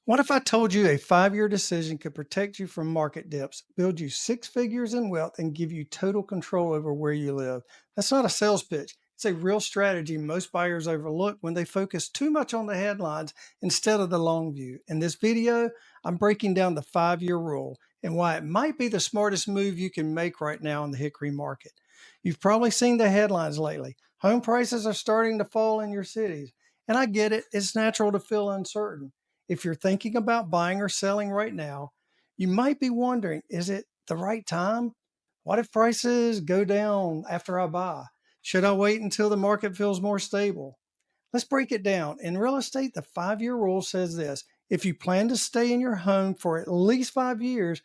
What if I told you a 5-year decision could protect you from market dips, build you six figures in wealth, and give you total control over where you live? That's not a sales pitch. It's a real strategy most buyers overlook when they focus too much on the headlines instead of the long view. In this video, I'm breaking down the 5-year rule and why it might be the smartest move you can make right now in the Hickory market. You've probably seen the headlines lately. Home prices are starting to fall in your cities. And I get it, it's natural to feel uncertain. If you're thinking about buying or selling right now, you might be wondering, is it the right time? What if prices go down after I buy? Should I wait until the market feels more stable? Let's break it down. In real estate, the 5-year rule says this: if you plan to stay in your home for at least 5 years,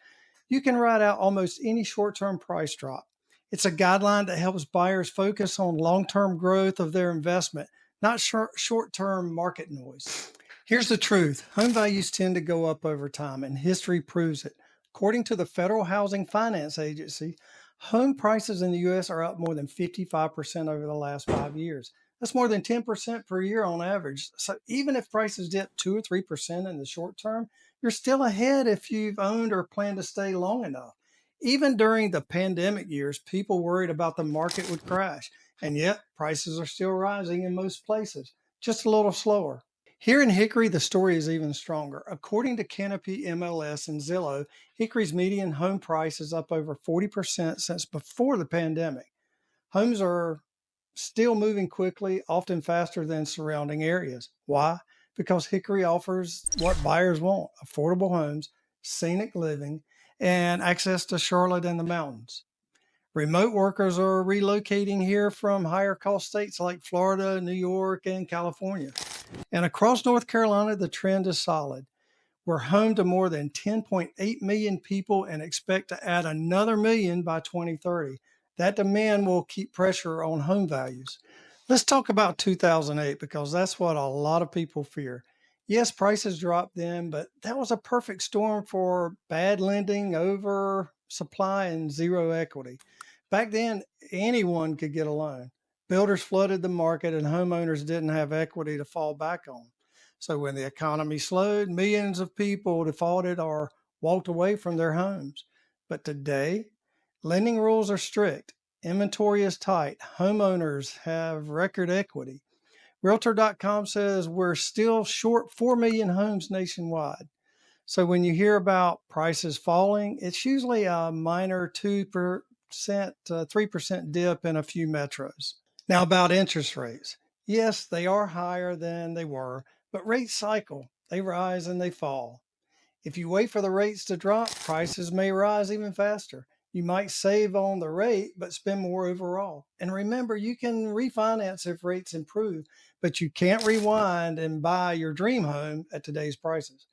you can ride out almost any short term price drop. It's a guideline that helps buyers focus on long term growth of their investment, not short term market noise. Here's the truth: home values tend to go up over time, and history proves it. According to the Federal Housing Finance Agency, home prices in the U.S. are up more than 55% over the last 5 years. That's more than 10% per year on average. So even if prices dip 2 or 3% in the short term, you're still ahead if you've owned or plan to stay long enough. Even during the pandemic years, people worried about the market would crash, and yet prices are still rising in most places, just a little slower. Here in Hickory, the story is even stronger. According to Canopy MLS and Zillow, Hickory's median home price is up over 40% since before the pandemic. Homes are still moving quickly, often faster than surrounding areas. Why? Because Hickory offers what buyers want: affordable homes, scenic living, and access to Charlotte and the mountains. Remote workers are relocating here from higher cost states like Florida, New York, and California. And across North Carolina, the trend is solid. We're home to more than 10.8 million people and expect to add another million by 2030. That demand will keep pressure on home values. Let's talk about 2008 because that's what a lot of people fear. Yes, prices dropped then, but that was a perfect storm for bad lending, oversupply, and zero equity. Back then, anyone could get a loan. Builders flooded the market, and homeowners didn't have equity to fall back on. So when the economy slowed, millions of people defaulted or walked away from their homes. But today, lending rules are strict, inventory is tight, homeowners have record equity. Realtor.com says we're still short 4 million homes nationwide. So when you hear about prices falling, it's usually a minor 2%, 3% dip in a few metros. Now, about interest rates. Yes, they are higher than they were, but rates cycle. They rise and they fall. If you wait for the rates to drop, prices may rise even faster. You might save on the rate, but spend more overall. And remember, you can refinance if rates improve, but you can't rewind and buy your dream home at today's prices.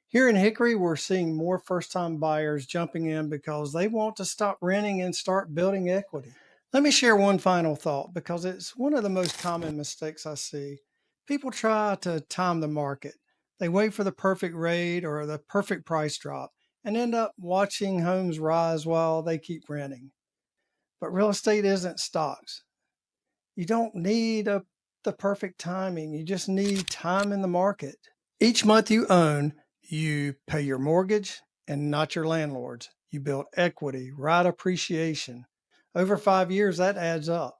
Here in Hickory, we're seeing more first time buyers jumping in because they want to stop renting and start building equity. Let me share one final thought because it's one of the most common mistakes I see. People try to time the market. They wait for the perfect rate or the perfect price drop and end up watching homes rise while they keep renting. But real estate isn't stocks. You don't need the perfect timing. You just need time in the market. Each month you own, you pay your mortgage and not your landlord's. You build equity, right appreciation. Over 5 years, that adds up.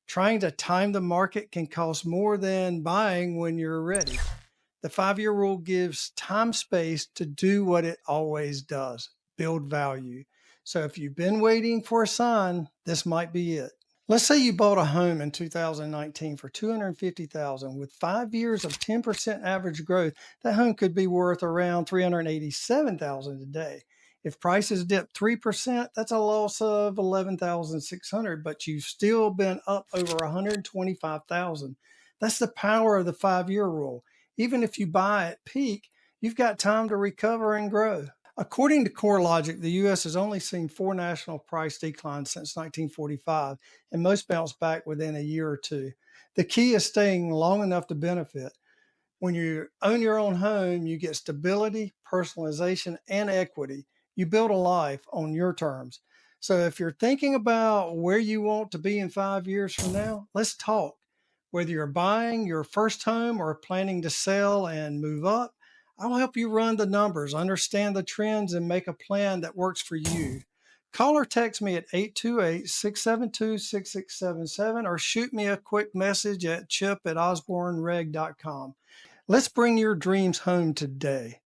Trying to time the market can cost more than buying when you're ready. The 5-year rule gives time space to do what it always does: build value. So if you've been waiting for a sign, this might be it. Let's say you bought a home in 2019 for 250,000 with 5 years of 10% average growth. That home could be worth around 387,000 today. If prices dip 3%, that's a loss of 11,600, but you've still been up over 125,000. That's the power of the 5-year rule. Even if you buy at peak, you've got time to recover and grow. According to CoreLogic, the U.S. has only seen 4 national price declines since 1945, and most bounce back within a year or two. The key is staying long enough to benefit. When you own your own home, you get stability, personalization, and equity. You build a life on your terms. So if you're thinking about where you want to be in 5 years from now, let's talk. Whether you're buying your first home or planning to sell and move up, I'll help you run the numbers, understand the trends, and make a plan that works for you. Call or text me at 828-672-6677 or shoot me a quick message at chip@osbornereg.com. Let's bring your dreams home today.